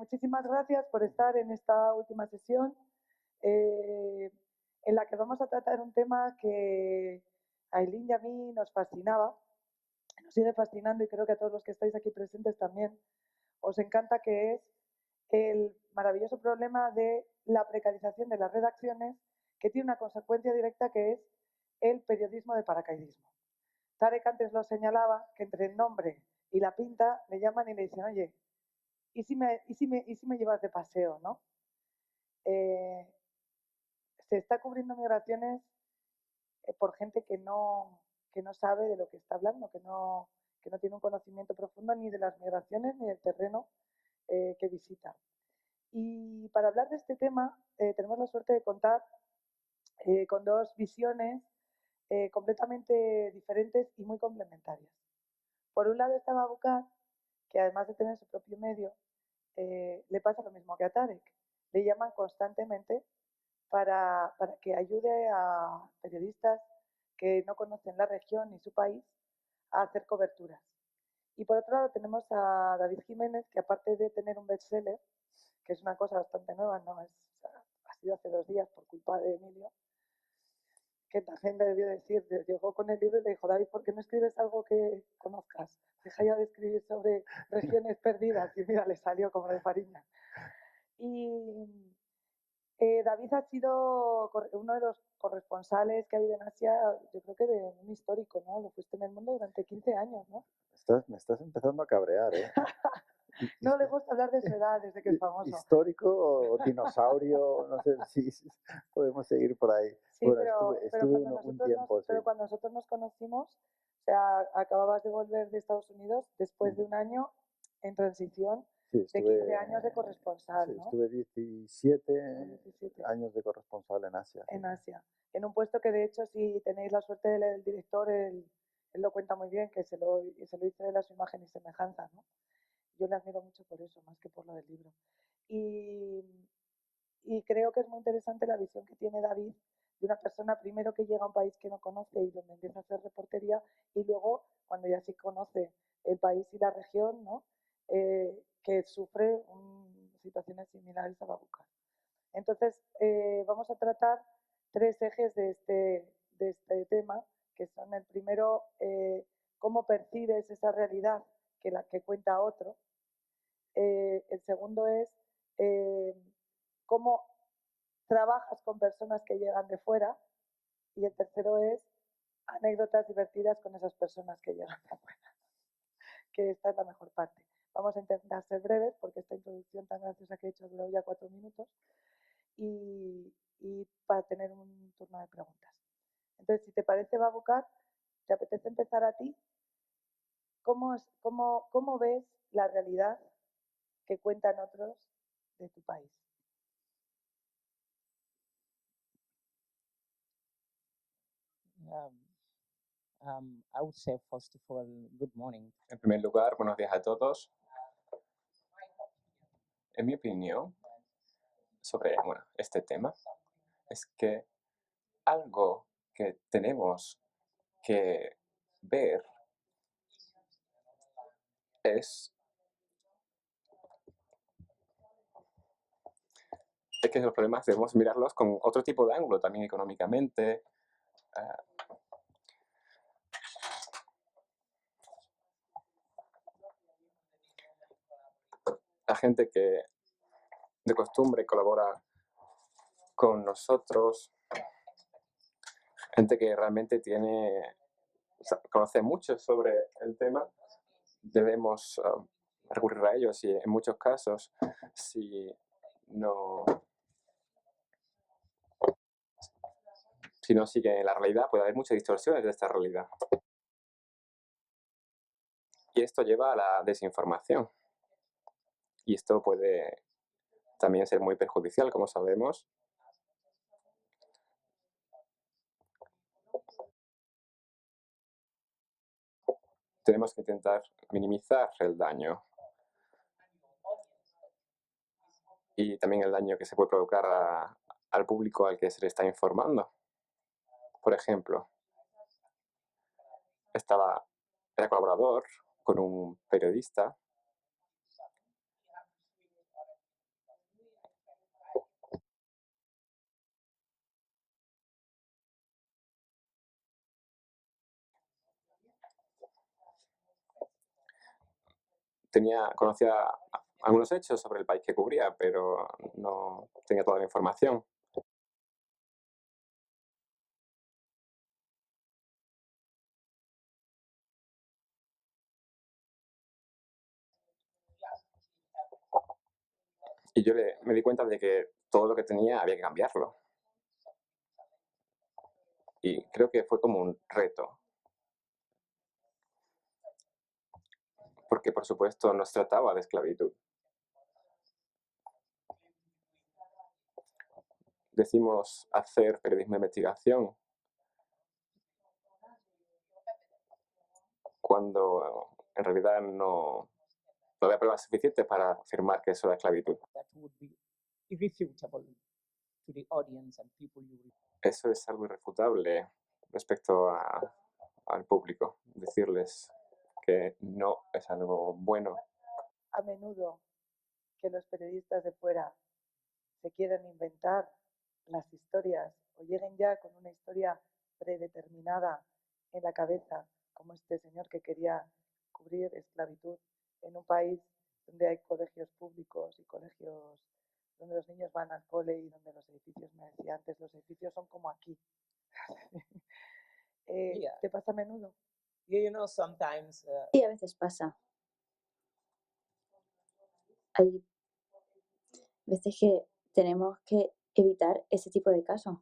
Muchísimas gracias por estar en esta última sesión en la que vamos a tratar un tema que a Aileen y a mí nos fascinaba, nos sigue fascinando y creo que a todos los que estáis aquí presentes también os encanta, que es el maravilloso problema de la precarización de las redacciones, que tiene una consecuencia directa, que es el periodismo de paracaidismo. Tarek antes lo señalaba, que entre el nombre y la pinta le llaman y le dicen, oye, ¿y si me llevas de paseo, no? Se está cubriendo migraciones por gente que no sabe de lo que está hablando, que no tiene un conocimiento profundo ni de las migraciones ni del terreno que visita. Y para hablar de este tema tenemos la suerte de contar con dos visiones completamente diferentes y muy complementarias. Por un lado está Babukar, que además de tener su propio medio, le pasa lo mismo que a Tarek. Le llaman constantemente para que ayude a periodistas que no conocen la región ni su país a hacer coberturas. Y por otro lado tenemos a David Jiménez, que aparte de tener un bestseller, que es una cosa bastante nueva, ¿no? Ha sido hace 2 días por culpa de Emilio, que también le debió decir, llegó con el libro y le dijo, David, ¿por qué no escribes algo que conozcas? Deja ya de escribir sobre regiones perdidas. Y mira, le salió como de Fariña. Y David ha sido uno de los corresponsales que ha habido en Asia, yo creo que de un histórico, ¿no? Lo fuiste en el mundo durante 15 años, ¿no? Me estás empezando a cabrear, ¿eh? No le gusta hablar de su edad desde que es famoso. Histórico o dinosaurio, no sé si podemos seguir por ahí. Sí, bueno, estuve un tiempo, pero sí. cuando nosotros nos conocimos, o sea, acababas de volver de Estados Unidos después de un año en transición Sí, de 15 años de corresponsal, sí, ¿no? Estuve 17 años de corresponsal en Asia. En Asia. En un puesto que, de hecho, si tenéis la suerte de leer el director, él lo cuenta muy bien, que se lo hizo él a su imagen y semejanza, ¿no? Yo le admiro mucho por eso, más que por lo del libro. Y creo que es muy interesante la visión que tiene David de una persona, primero, que llega a un país que no conoce y donde empieza a hacer reportería, y luego, cuando ya sí conoce el país y la región, ¿no? Que sufre situaciones similares a Babukar. Entonces, vamos a tratar 3 ejes de este tema, que son: el primero, cómo percibes esa realidad que cuenta otro. El segundo es cómo trabajas con personas que llegan de fuera. Y el tercero es anécdotas divertidas con esas personas que llegan de fuera, que esta es la mejor parte. Vamos a intentar ser breves, porque esta introducción tan graciosa que he hecho duró ya 4 minutos, y para tener un turno de preguntas. Entonces, si te parece, Babukar, ¿te apetece empezar a ti? ¿Cómo ves la realidad que cuentan otros de tu país? I would say, first of all, good morning. En primer lugar, buenos días a todos. En mi opinión sobre este tema es que algo que tenemos que ver es que los problemas debemos mirarlos con otro tipo de ángulo, también económicamente. La gente que de costumbre colabora con nosotros, gente que realmente conoce mucho sobre el tema, debemos recurrir a ellos, y en muchos casos, si no sigue la realidad, puede haber muchas distorsiones de esta realidad. Y esto lleva a la desinformación. Y esto puede también ser muy perjudicial, como sabemos. Tenemos que intentar minimizar el daño. Y también el daño que se puede provocar al público al que se le está informando. Por ejemplo, era colaborador con un periodista conocía algunos hechos sobre el país que cubría, pero no tenía toda la información. Y yo me di cuenta de que todo lo que tenía había que cambiarlo. Y creo que fue como un reto. Porque, por supuesto, no se trataba de esclavitud. Decimos hacer periodismo de investigación cuando en realidad no había pruebas suficientes para afirmar que eso era esclavitud. That would be irrefutable to the audience and people you reach. Eso es algo irrefutable respecto al público. Decirles que no es algo bueno. A menudo que los periodistas de fuera se quieran inventar las historias o lleguen ya con una historia predeterminada en la cabeza, como este señor que quería cubrir esclavitud en un país donde hay colegios públicos y colegios donde los niños van al cole y donde los edificios, me decía antes, los edificios son como aquí. Yeah. ¿Te pasa a menudo? Yeah, you know, sometimes Y a veces pasa. Hay veces que tenemos que evitar ese tipo de casos.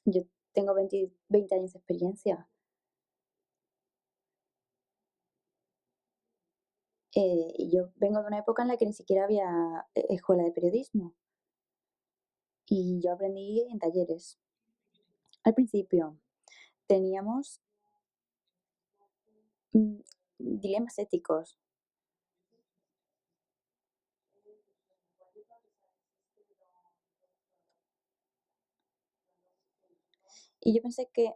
Yo tengo 20 años de experiencia. Y yo vengo de una época en la que ni siquiera había escuela de periodismo. Y yo aprendí en talleres. Al principio teníamos dilemas éticos. Y yo pensé que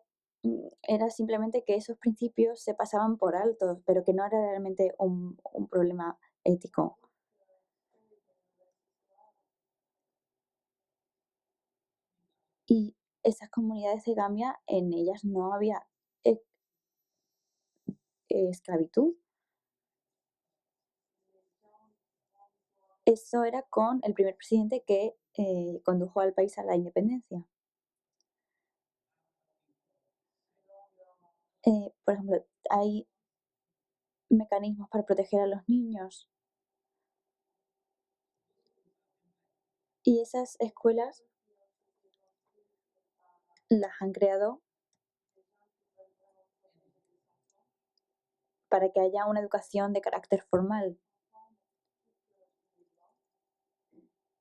era simplemente que esos principios se pasaban por alto, pero que no era realmente un problema ético. Y esas comunidades de Gambia, en ellas no había esclavitud. Eso era con el primer presidente que condujo al país a la independencia. Por ejemplo, hay mecanismos para proteger a los niños. Y esas escuelas las han creado para que haya una educación de carácter formal.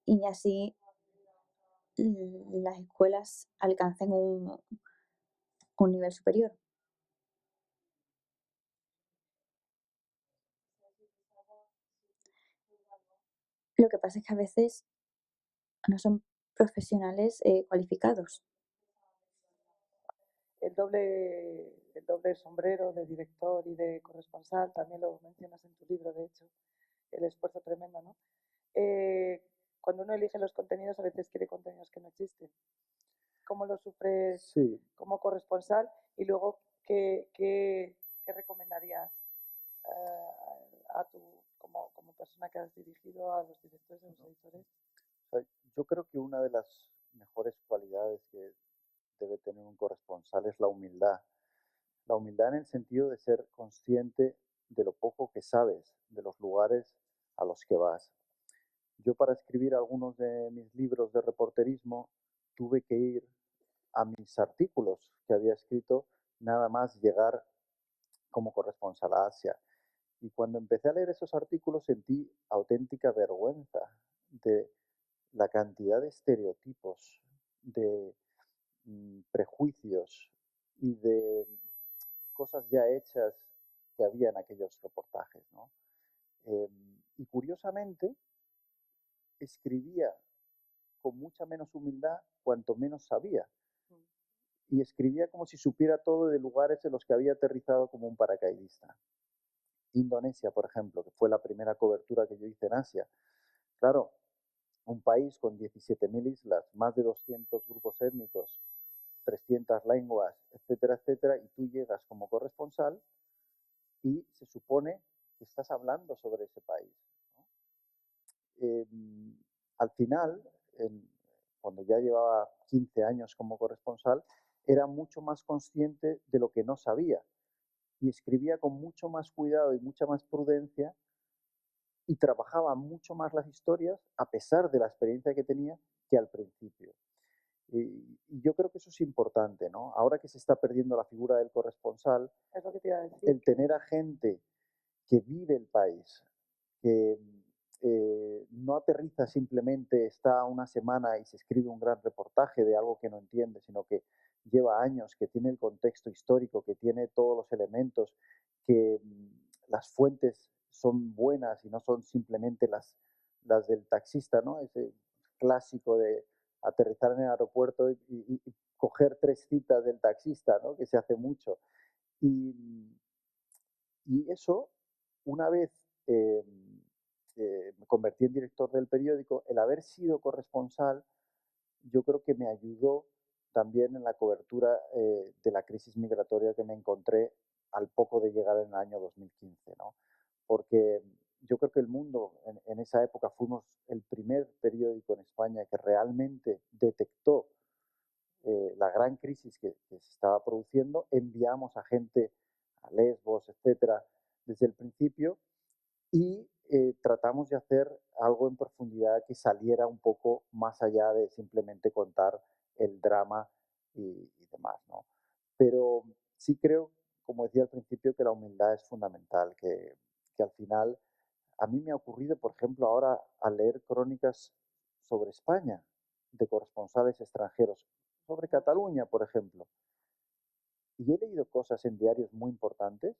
Y así las escuelas alcancen un nivel superior. Lo que pasa es que a veces no son profesionales cualificados. El doble sombrero de director y de corresponsal, también lo mencionas en tu libro, de hecho, el esfuerzo tremendo, ¿no? Cuando uno elige los contenidos, a veces quiere contenidos que no existen. ¿Cómo lo sufres Sí, como corresponsal? Y luego, ¿qué recomendarías como persona que has dirigido a los directores y a los editores? o sea, yo creo que una de las mejores cualidades que debe tener un corresponsal es la humildad. La humildad en el sentido de ser consciente de lo poco que sabes de los lugares a los que vas. Yo para escribir algunos de mis libros de reporterismo tuve que ir a mis artículos que había escrito nada más llegar como corresponsal a Asia. Y cuando empecé a leer esos artículos sentí auténtica vergüenza de la cantidad de estereotipos, de prejuicios y de cosas ya hechas que había en aquellos reportajes, ¿no? Y curiosamente escribía con mucha menos humildad cuanto menos sabía. Y escribía como si supiera todo de lugares en los que había aterrizado como un paracaidista. Indonesia, por ejemplo, que fue la primera cobertura que yo hice en Asia. Claro, un país con 17.000 islas, más de 200 grupos étnicos, 300 lenguas, etcétera, etcétera, y tú llegas como corresponsal y se supone que estás hablando sobre ese país, ¿no? Al final, cuando ya llevaba 15 años como corresponsal, era mucho más consciente de lo que no sabía y escribía con mucho más cuidado y mucha más prudencia y trabajaba mucho más las historias a pesar de la experiencia que tenía que al principio. Y yo creo que eso es importante, ¿no? Ahora que se está perdiendo la figura del corresponsal, Es lo que te iba a decir. el tener a gente que vive el país, que no aterriza simplemente, está una semana y se escribe un gran reportaje de algo que no entiende, sino que lleva años, que tiene el contexto histórico, que tiene todos los elementos, que las fuentes son buenas y no son simplemente las del taxista, ¿no? Ese clásico de aterrizar en el aeropuerto y coger 3 citas del taxista, ¿no? Que se hace mucho. Y, y eso, una vez me convertí en director del periódico, el haber sido corresponsal, yo creo que me ayudó también en la cobertura de la crisis migratoria que me encontré al poco de llegar en el año 2015, ¿no? Porque yo creo que el mundo en esa época fuimos el primer periódico en España que realmente detectó la gran crisis que se estaba produciendo, enviamos a gente a Lesbos, etcétera, desde el principio y tratamos de hacer algo en profundidad que saliera un poco más allá de simplemente contar el drama y demás, ¿no? Pero sí creo, como decía al principio, que la humildad es fundamental, que al final a mí me ha ocurrido, por ejemplo, ahora al leer crónicas sobre España de corresponsales extranjeros, sobre Cataluña, por ejemplo, y he leído cosas en diarios muy importantes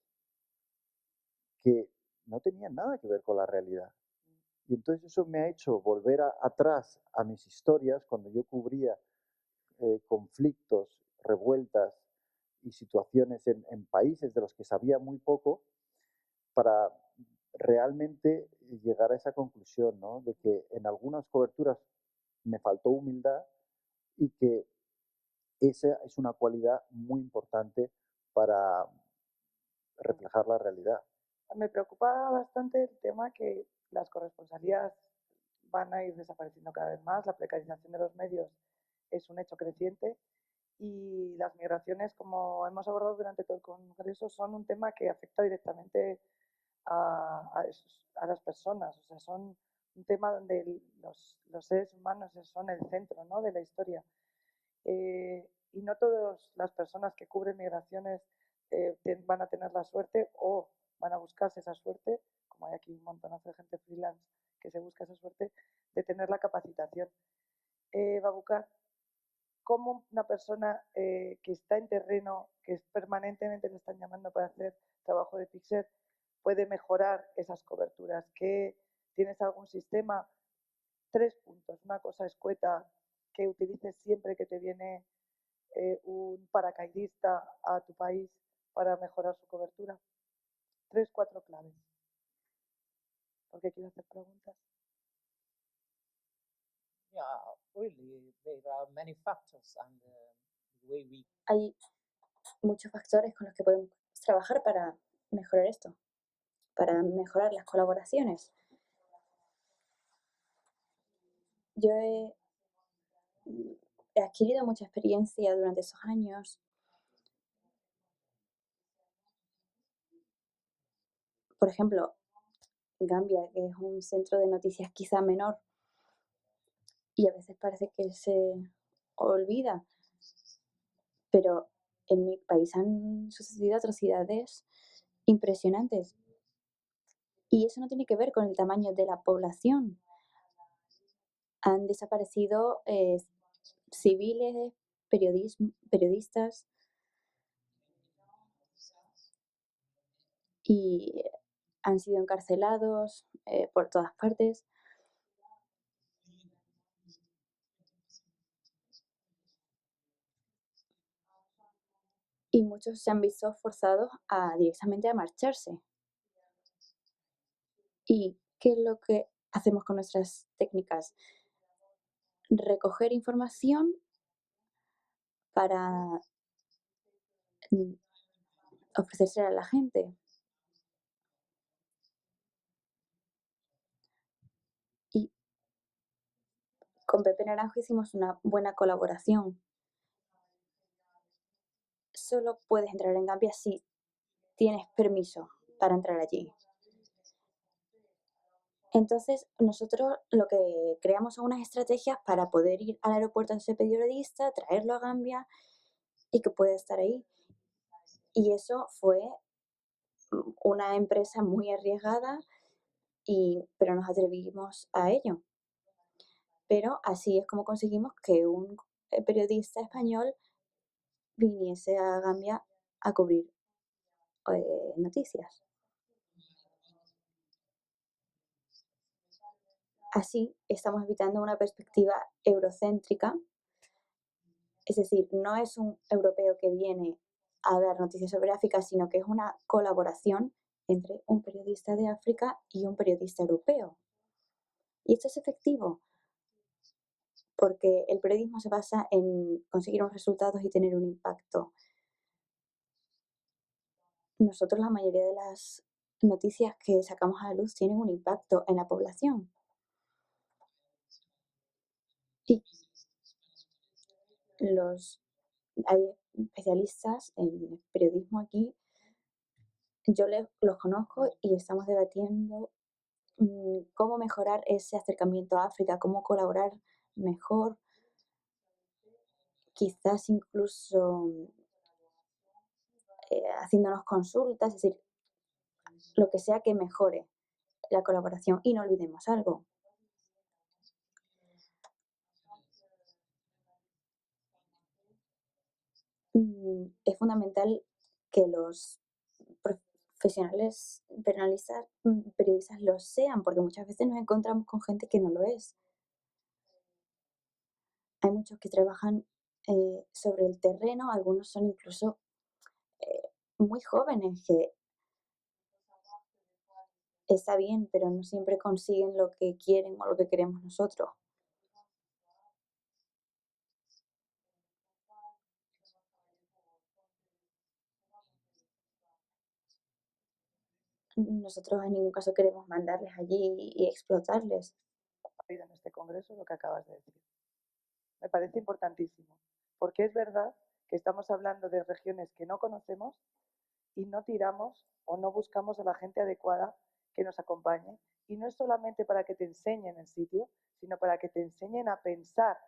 que no tenían nada que ver con la realidad. Y entonces eso me ha hecho volver atrás a mis historias cuando yo cubría conflictos, revueltas y situaciones en países de los que sabía muy poco para realmente llegar a esa conclusión, ¿no? De que en algunas coberturas me faltó humildad y que esa es una cualidad muy importante para reflejar la realidad. Me preocupa bastante el tema que las corresponsalías van a ir desapareciendo cada vez más, la precarización de los medios es un hecho creciente y las migraciones, como hemos abordado durante todo el Congreso, son un tema que afecta directamente a las personas, o sea, son un tema donde los seres humanos son el centro, ¿no?, de la historia. Y no todas las personas que cubren migraciones van a tener la suerte o van a buscarse esa suerte, como hay aquí un montonazo de gente freelance que se busca esa suerte, de tener la capacitación. Babucar, ¿cómo una persona que está en terreno, que permanentemente le están llamando para hacer trabajo de Pixel, puede mejorar esas coberturas? ¿Que tienes algún sistema? 3 puntos, una cosa escueta que utilices siempre que te viene un paracaidista a tu país para mejorar su cobertura. 3, 4 claves. Porque quiero hacer preguntas. Yeah, really, there are many factors and the way we Hay muchos factores con los que podemos trabajar para mejorar esto, para mejorar las colaboraciones. Yo he adquirido mucha experiencia durante esos años. Por ejemplo, Gambia, que es un centro de noticias quizá menor y a veces parece que se olvida, pero en mi país han sucedido atrocidades impresionantes. Y eso no tiene que ver con el tamaño de la población. Han desaparecido civiles, periodistas y han sido encarcelados por todas partes. Y muchos se han visto forzados directamente a marcharse. ¿Y qué es lo que hacemos con nuestras técnicas? Recoger información para ofrecérsela a la gente. con Pepe Naranjo hicimos una buena colaboración. Solo puedes entrar en Gambia si tienes permiso para entrar allí. Entonces, nosotros lo que creamos son unas estrategias para poder ir al aeropuerto de ese periodista, traerlo a Gambia y que pueda estar ahí. Y eso fue una empresa muy arriesgada, pero nos atrevimos a ello. Pero así es como conseguimos que un periodista español viniese a Gambia a cubrir noticias. Así estamos evitando una perspectiva eurocéntrica, es decir, no es un europeo que viene a dar noticias sobre África, sino que es una colaboración entre un periodista de África y un periodista europeo. Y esto es efectivo, porque el periodismo se basa en conseguir unos resultados y tener un impacto. Nosotros la mayoría de las noticias que sacamos a la luz tienen un impacto en la población. Y hay especialistas en periodismo aquí, yo los conozco y estamos debatiendo cómo mejorar ese acercamiento a África, cómo colaborar mejor, quizás incluso haciéndonos consultas, es decir, lo que sea que mejore la colaboración. Y no olvidemos algo. Es fundamental que los profesionales periodistas lo sean, porque muchas veces nos encontramos con gente que no lo es. Hay muchos que trabajan sobre el terreno, algunos son incluso muy jóvenes, que está bien, pero no siempre consiguen lo que quieren o lo que queremos nosotros. Nosotros en ningún caso queremos mandarles allí y explotarles. En este congreso lo que acabas de decir. Me parece importantísimo, porque es verdad que estamos hablando de regiones que no conocemos y no tiramos o no buscamos a la gente adecuada que nos acompañe. Y no es solamente para que te enseñen el sitio, sino para que te enseñen a pensar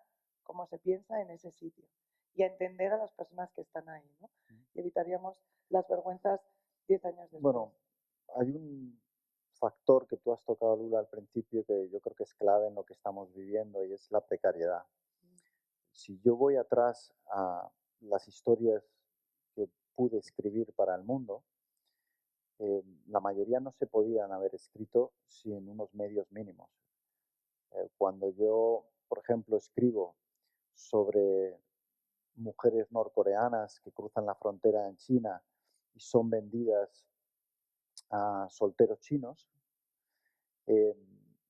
cómo se piensa en ese sitio y a entender a las personas que están ahí, ¿no? Y evitaríamos las vergüenzas 10 años después. Bueno, hay un factor que tú has tocado, Lula, al principio, que yo creo que es clave en lo que estamos viviendo, y es la precariedad. Si yo voy atrás a las historias que pude escribir para el mundo, la mayoría no se podían haber escrito sin unos medios mínimos. Cuando yo, por ejemplo, escribo sobre mujeres norcoreanas que cruzan la frontera en China y son vendidas a solteros chinos,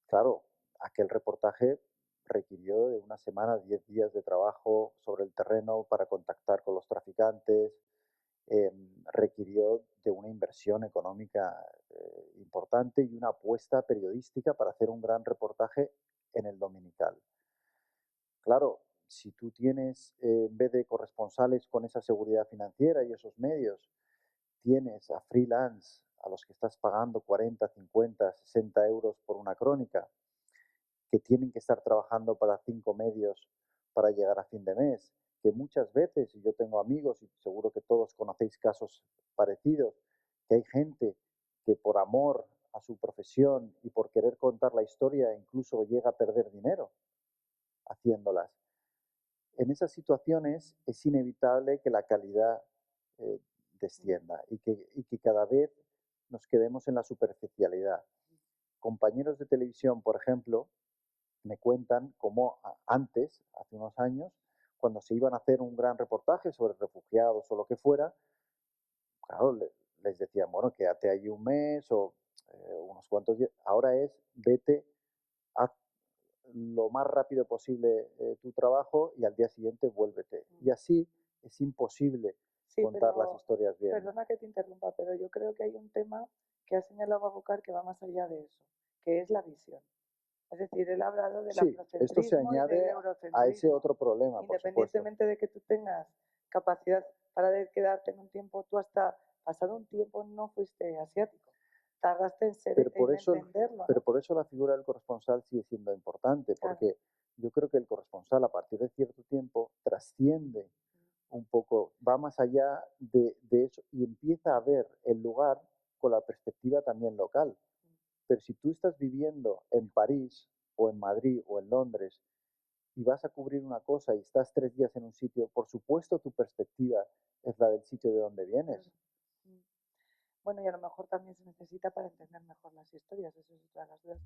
claro, aquel reportaje requirió de una semana, 10 días de trabajo sobre el terreno para contactar con los traficantes, requirió de una inversión económica importante y una apuesta periodística para hacer un gran reportaje en el dominical. Claro, si tú tienes, en vez de corresponsales con esa seguridad financiera y esos medios, tienes a freelance a los que estás pagando 40, 50, 60 euros por una crónica, que tienen que estar trabajando para 5 medios para llegar a fin de mes, que muchas veces, y yo tengo amigos y seguro que todos conocéis casos parecidos, que hay gente que por amor a su profesión y por querer contar la historia incluso llega a perder dinero haciéndolas. En esas situaciones es inevitable que la calidad descienda y que cada vez nos quedemos en la superficialidad. Compañeros de televisión, por ejemplo, me cuentan cómo antes, hace unos años, cuando se iban a hacer un gran reportaje sobre refugiados o lo que fuera, claro, les decían, bueno, quédate ahí un mes o unos cuantos días. Ahora es, vete, haz lo más rápido posible tu trabajo y al día siguiente vuélvete. Y así es imposible contar las historias bien. Perdona que te interrumpa, pero yo creo que hay un tema que ha señalado Abubakar que va más allá de eso, que es la visión. Es decir, él ha hablado del Sí, esto se afrocentrismo y del añade a ese eurocentrismo. otro problema, por supuesto. Independientemente de que tú tengas capacidad para quedarte en un tiempo, tú hasta pasado un tiempo no fuiste asiático. Tardaste en ser, Pero por en eso, entenderlo, pero ¿no? por eso la figura del corresponsal sigue siendo importante, Claro. porque yo creo que el corresponsal a partir de cierto tiempo trasciende un poco, va más allá de eso y empieza a ver el lugar con la perspectiva también local. Pero si tú estás viviendo en París o en Madrid o en Londres y vas a cubrir una cosa y estás 3 días en un sitio, por supuesto tu perspectiva es la del sitio de donde vienes. Mm. Bueno, y a lo mejor también se necesita para entender mejor las historias, eso es otra de las dudas.